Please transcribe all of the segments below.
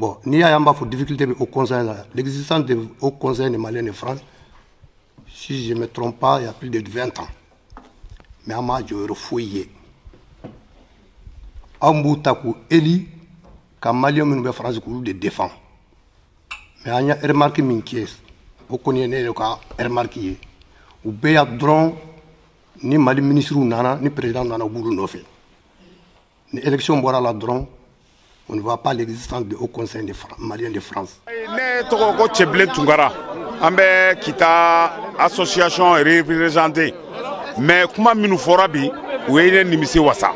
Bon, il y a une difficulté au Conseil, l'existence du Haut Conseil des Maliens de France, si je ne me trompe pas, il y a plus de 20 ans. Mais à moi, je refouillé. Ambutaku Eli, quand Malien de France de défend. Mais il y a remarqué min pièce. Vous connaissez le cas remarqué. Ou bien drone ni Mali ministre ou nana ni président nana boulou no fait. Ni élection bora la drone. On ne voit pas l'existence du Haut Conseil des Maliens de France. Ne toko Tcheblé Tungara, ambe kita association représentée. Mais comment nous fera bi, ouene nimisi wasa.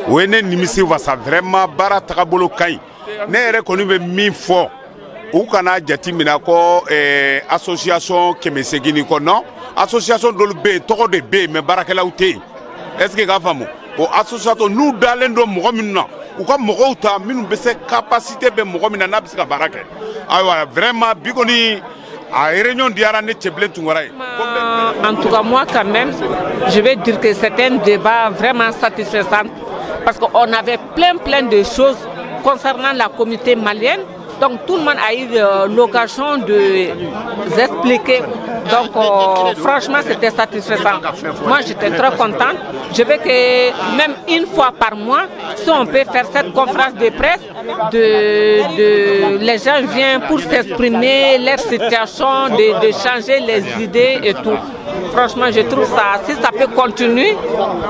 Ouene nimisi wasa vraiment bara takabolo kai. Ne reconnu be mi fo. Ou kana jati minako association kemesegini ko non. Association dolu be toko de be mais barakela outé. Est-ce que ga famu? O association nous dalendo mo minna. Ou comme Mogota, nous avons cette capacité de Mogomina Nabska Barake. Alors, vraiment, Bigoni, à réunion d'Yarane Tcheblé Tungaraï. En tout cas, moi, quand même, je vais dire que c'est un débat vraiment satisfaisant. Parce qu'on avait plein de choses concernant la communauté malienne. Donc, tout le monde a eu l'occasion de expliquer. Donc, franchement, c'était satisfaisant. Moi, j'étais très contente. Je veux que même une fois par mois, si on peut faire cette conférence de presse, les gens viennent pour s'exprimer leur situation, de changer les idées et tout. Franchement, je trouve ça, si ça peut continuer,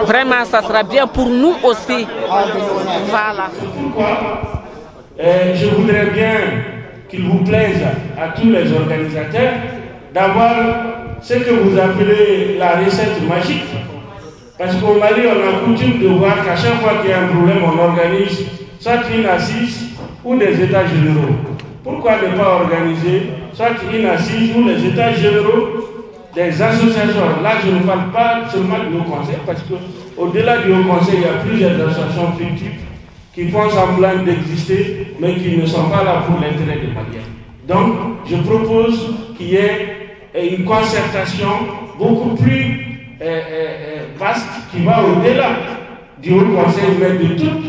vraiment, ça sera bien pour nous aussi. Voilà. Je voudrais bien qu'il vous plaise à tous les organisateurs d'avoir ce que vous appelez la recette magique. Parce qu'au Mali, on a coutume de voir qu'à chaque fois qu'il y a un problème, on organise soit une assise ou des états généraux. Pourquoi ne pas organiser soit une assise ou les états généraux des associations? Là, je ne parle pas seulement du Haut Conseil, parce qu'au-delà du Haut Conseil, il y a plusieurs associations fictives qui font semblant d'exister, mais qui ne sont pas là pour l'intérêt des Maliens. Donc, je propose qu'il y ait une concertation beaucoup plus vaste qui va au-delà du Haut Conseil, mais de toutes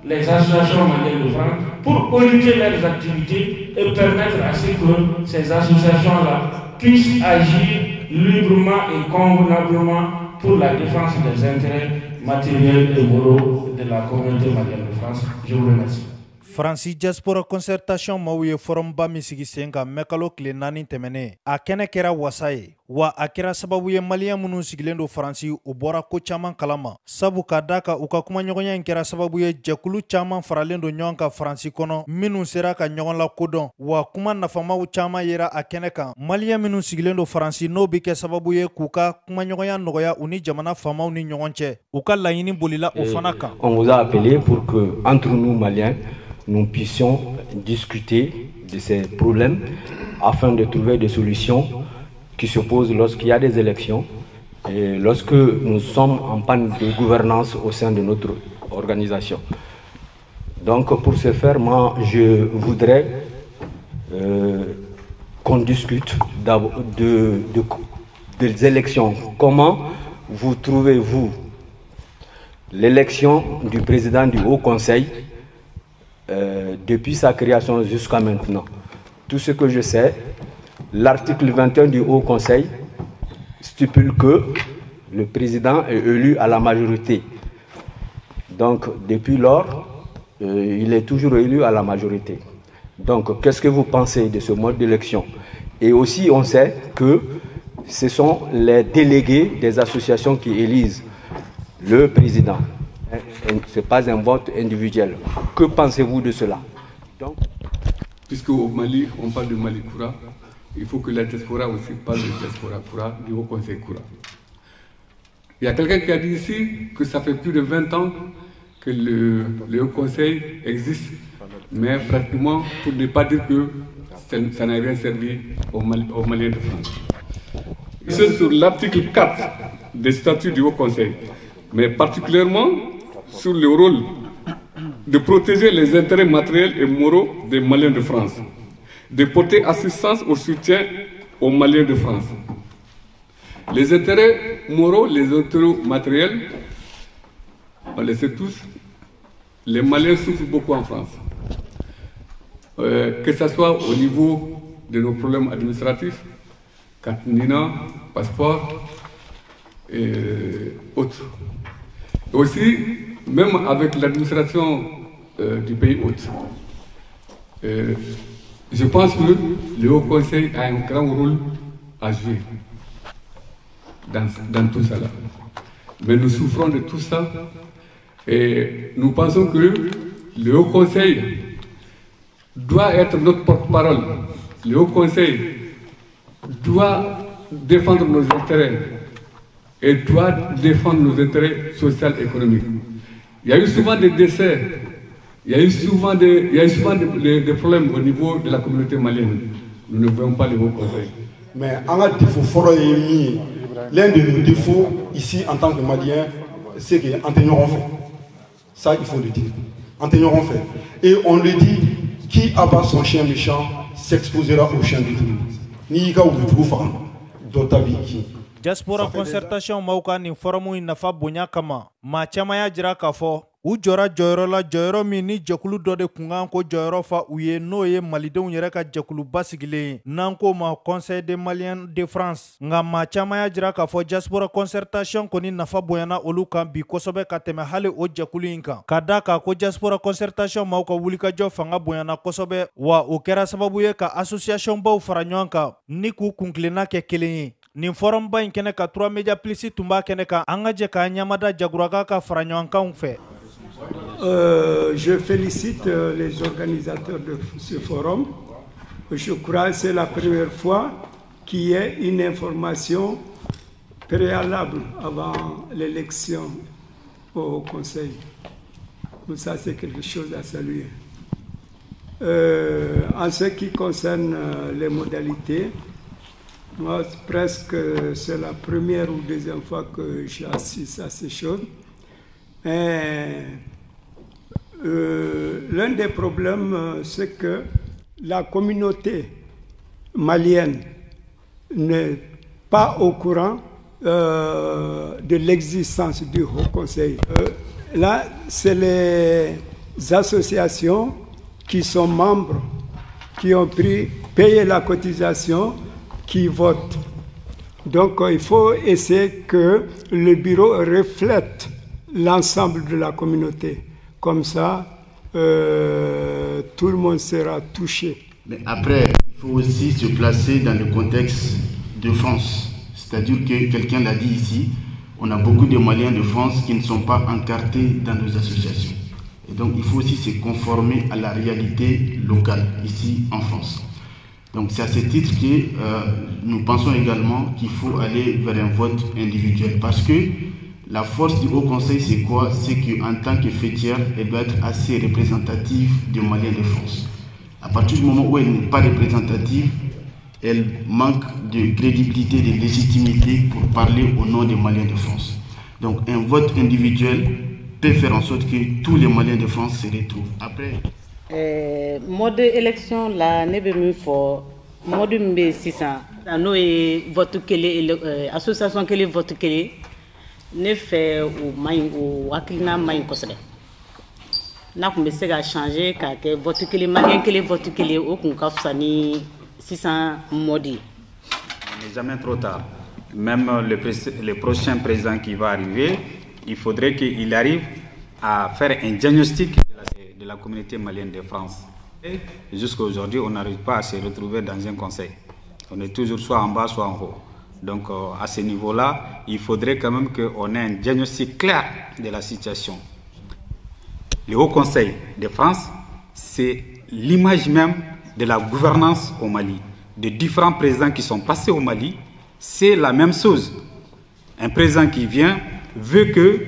les associations maliennes de France pour auditer leurs activités et permettre à ce que ces associations-là puissent agir librement et convenablement pour la défense des intérêts matériels et moraux de la communauté malienne de France. Je vous remercie. Fransi Diaspora Concertation Mauye Forum ba misigi senga mekalo kile nani temene a kene kera wasaye wa a kera sababu ye malien munu sigilen do Fransi u bora ko caman kalama sabu ka daka u ka kuma ɲɔgɔnya in kɛra sababu ye jɛkulu caman faralen do ɲɔgɔn ka Fransi kɔnɔ minnu sera ka ɲɔgɔn la kodɔn wa kuma nafamaw caman yera a kɛnɛ kan malien minnu sigilen do Fransi n'o bi kɛ sababu ye k'u ka kuma ɲɔgɔnya nɔgɔya u ni jamana famaw ni ɲɔgɔn cɛ u ka laɲini bolila o fana kan. On vous a appelé pour que entre nous maliens nous puissions discuter de ces problèmes afin de trouver des solutions qui se posent lorsqu'il y a des élections et lorsque nous sommes en panne de gouvernance au sein de notre organisation. Donc pour ce faire, moi je voudrais qu'on discute des élections. Comment vous trouvez-vous l'élection du président du Haut Conseil depuis sa création jusqu'à maintenant? Tout ce que je sais, l'article 21 du Haut Conseil stipule que le président est élu à la majorité. Donc, depuis lors, il est toujours élu à la majorité. Donc, qu'est-ce que vous pensez de ce mode d'élection? Et aussi, on sait que ce sont les délégués des associations qui élisent le président. Ce n'est pas un vote individuel. Que pensez-vous de cela? Donc, puisque au Mali, on parle de Mali Koura, il faut que la diaspora aussi parle de diaspora Koura, du Haut Conseil Koura. Il y a quelqu'un qui a dit ici que ça fait plus de 20 ans que le Haut Conseil existe, mais pratiquement, pour ne pas dire que ça n'a rien servi aux Maliens de France. C'est sur l'article 4 des statuts du Haut Conseil, mais particulièrement sur le rôle de protéger les intérêts matériels et moraux des Maliens de France, de porter assistance au soutien aux Maliens de France. Les intérêts moraux, les intérêts matériels, on le sait tous, les Maliens souffrent beaucoup en France. que ce soit au niveau de nos problèmes administratifs, carte NINA, passeport et autres. Aussi, même avec l'administration du pays hôte, je pense que le Haut Conseil a un grand rôle à jouer dans tout ça. Mais nous souffrons de tout ça et nous pensons que le Haut Conseil doit être notre porte-parole. Le Haut Conseil doit défendre nos intérêts et doit défendre nos intérêts sociaux et économiques. Il y a eu souvent des décès, il y a eu souvent des problèmes au niveau de la communauté malienne. Nous ne voyons pas le Haut Conseil. Mais en a défaut fort et l'un de nos défauts ici en tant que Maliens, c'est qu'Anténion fait. Ça, il faut le dire. Anténion fait. Et on le dit, qui abat son chien méchant s'exposera au chien de tout. Ni ka ou trouve dotabiki. Diaspora concertation mauka ni forumu inafa bonya kama ma chamaya jira kafo u jora joyro la joyro mi ni jekulu do de kungan ko joyro fa uye no ye malidenw yɛrɛ ka jekulu basigile nanko ma Conseil des Maliens de France nga ma chamaya jira kafo diaspora concertation koni nafa bonyana olu kan bi kosɛbɛ ka tɛmɛ hali o jekulu in kan ka da ka ko diaspora concertation mauka wulikajɔ fanga bonyana kosɛbɛ wa o kɛra sababu ye ka association baw fara ɲɔgɔn kan ni k'u kunkilenna kɛ kelen ye. Nin forum ba in kɛnɛ ka 3 Media Plus tumba kɛnɛ kan an ka jɛ ka ɲamada jaguraga ka fara ɲɔgɔnkanw fɛ. Je félicite les organisateurs de ce forum. Je crois que c'est la première fois qu'il y ait une information préalable avant l'élection au Conseil. Donc ça, c'est quelque chose à saluer. En ce qui concerne les modalités, moi, presque c'est la première ou deuxième fois que j'assiste à ces choses. L'un des problèmes, c'est que la communauté malienne n'est pas au courant de l'existence du Haut Conseil. Là, c'est les associations qui sont membres, qui ont payé la cotisation, qui votent. Donc il faut essayer que le bureau reflète l'ensemble de la communauté. Comme ça, tout le monde sera touché. Mais après, il faut aussi se placer dans le contexte de France. C'est-à-dire que quelqu'un l'a dit ici, on a beaucoup de Maliens de France qui ne sont pas encartés dans nos associations. Et donc il faut aussi se conformer à la réalité locale, ici en France. Donc c'est à ce titre que nous pensons également qu'il faut aller vers un vote individuel. Parce que la force du Haut Conseil, c'est quoi? C'est qu'en tant que fêtière, elle doit être assez représentative des Maliens de France. À partir du moment où elle n'est pas représentative, elle manque de crédibilité, de légitimité pour parler au nom des Maliens de France. Donc un vote individuel peut faire en sorte que tous les Maliens de France se retrouvent. Après... mode élection la ne bɛ min fɔ mode min bɛ sisan n'o ye vote kelen association kelen vote kelen ne fɛ o man ɲi o hakilina man ɲi kosɛbɛ n'a kun bɛ se ka changer k'a kɛ vote kelen malien kelen vote kelen o kun ka fisa ni sisan mode ye. On n'est jamais trop tard. Même le prochain président qui va arriver, il faudrait qu'il arrive à faire un diagnostic de la communauté malienne de France. Jusqu'à aujourd'hui, on n'arrive pas à se retrouver dans un conseil. On est toujours soit en bas, soit en haut. Donc à ce niveau-là, il faudrait quand même qu'on ait un diagnostic clair de la situation. Le Haut Conseil de France, c'est l'image même de la gouvernance au Mali. De différents présidents qui sont passés au Mali, c'est la même chose. Un président qui vient veut que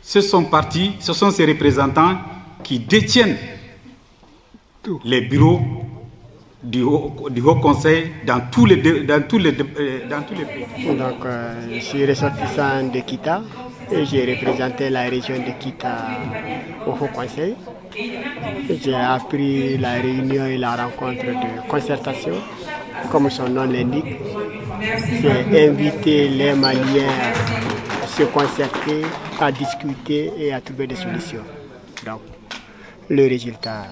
ce sont ses représentants qui détiennent les bureaux du Haut Conseil dans tous les pays. Donc, je suis ressortissant de Kita et j'ai représenté la région de Kita au Haut Conseil. J'ai appris la réunion et la rencontre de concertation, comme son nom l'indique. J'ai invité les Maliens à se concerter, à discuter et à trouver des solutions. Donc, le résultat,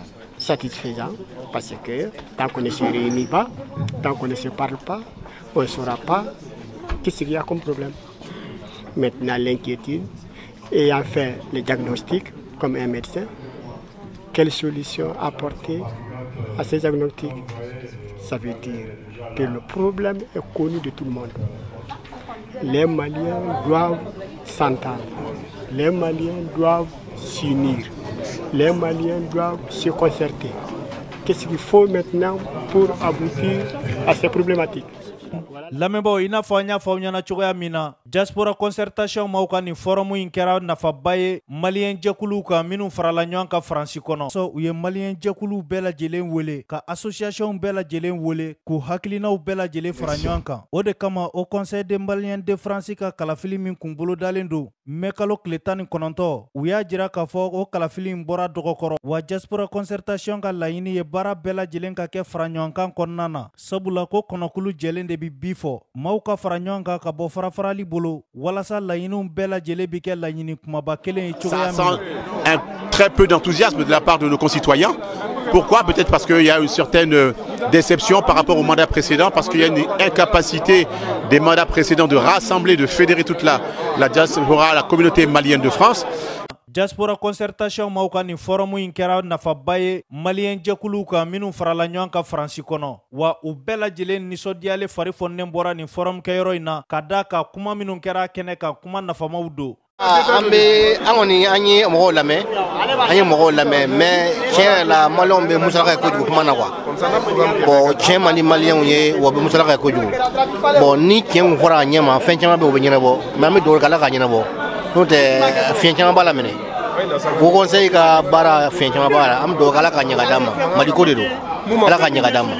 satisfaisant parce que tant qu'on ne se réunit pas, tant qu'on ne se parle pas, on ne saura pas qu'est-ce qu'il y a comme problème. Maintenant, l'inquiétude, ayant fait le diagnostic comme un médecin, quelle solution apporter à ces diagnostics? Ça veut dire que le problème est connu de tout le monde. Les Maliens doivent s'entendre, les Maliens doivent s'unir, les Maliens doivent se concerter. Qu'est-ce qu'il faut maintenant pour aboutir à ces problématiques? Lamebo ina fo anya fo nyana cogoya mina diaspora concertation mauka ni forum in kera nafa baye malien jekulu ka minu farala ɲɔgɔn ka Faransi kɔnɔ so u ye malien jekulu bɛɛ lajɛlen wele ka association bɛɛ lajɛlen wele k'u hakilinaw bɛɛ lajɛlen fara ɲɔgɔn kan o de kama au conseil des maliens de France ka kalafili min kun bolodalen do mɛ kalo tile 19 u y'a jira k'a fɔ o kalafili in bɔra dɔgɔkɔrɔ wa diaspora concertation ka laɲini ye baara bɛɛ lajɛlen ka kɛ fara ɲɔgɔn kan kɔnɔna na sabula ko kɔnɔkulu jɛlen de bi fɔ maaw ka fara ɲɔgɔn kan ka bɔ farafarali bolo walasa laɲiniw bɛɛ lajɛlen bi kɛ laɲini kumaba kelen ye cogoya min un très peu d'enthousiasme de la part de nos concitoyens. Pourquoi? Peut-être parce qu'il y a une certaine déception par rapport au mandat précédent, parce qu'il y a une incapacité des mandats précédents de rassembler, de fédérer toute la diaspora, la communauté malienne de France. Diaspora concertation mauka ni forum in kera nafaba ye malien jɛkuluw ka minnu farala ɲɔgɔn ka Faransi kɔnɔ wa u bɛɛ lajɛlen nisɔndiyalen fari fonnen bɔra ni forum kɛyɔrɔ in na ka da ka kuma minnu kɛra kɛnɛ kan kuma nafamaw do. An kɔni an ye mɔgɔw lamɛn mais tiɲɛ la maliyɛnw bɛ musalaka kɛ kojugu kuma na quoi. Bon tiɲɛ man di maliyɛnw ye wa bɛ musalaka kɛ kojugu. Bon ni tiɲɛ kun fɔra a ɲɛ ma fɛn caman bɛ u bɛ ɲɛnabɔ mais an bɛ dugawu kɛ Ala ka ɲɛnabɔ. N'o tɛ fiɲɛ caman b'a la minɛ. Haut Conseil ka baara fiɲɛ caman b'a la an bɛ dugawu kɛ Ala ka ɲɛ ka d'an ma Mali ko de don. Ala ka ɲɛ ka d'an ma.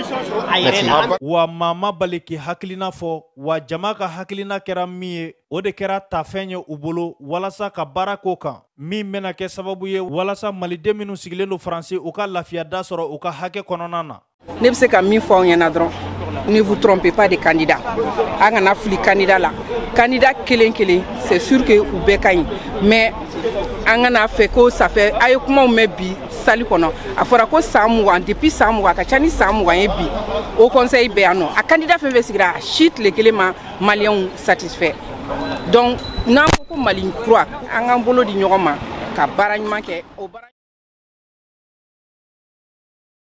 Merci. Wa maa ma bali k'i hakilina fɔ wa jama ka hakilina kɛra min ye o de kɛra tafɛn ye u bolo walasa ka baara k'o kan min bɛna kɛ sababu ye walasa maliden minnu sigilen don Faransi u ka lafiya da sɔrɔ u ka hakɛ kɔnɔna na. Ne bɛ se ka min fɔ aw ɲɛna dɔrɔn ne vous trompez pas de candidat an kana fili candidat la candidat kelen kelen c'est sûr que u bɛɛ ka ɲi mais an kana fɛ ko ça fait a ye kumaw mɛn bi sali kɔnɔ a fɔra ko san 20 depuis san 20 ka ca ni san 20 ye bi au conseil bɛ yan nɔ a candidat fɛn fɛn sigira a si tile kelen ma maliyɛnw satisfait donc n'an ko ko Mali kura an k'an bolo di ɲɔgɔn ma ka baara ɲuman kɛ o baara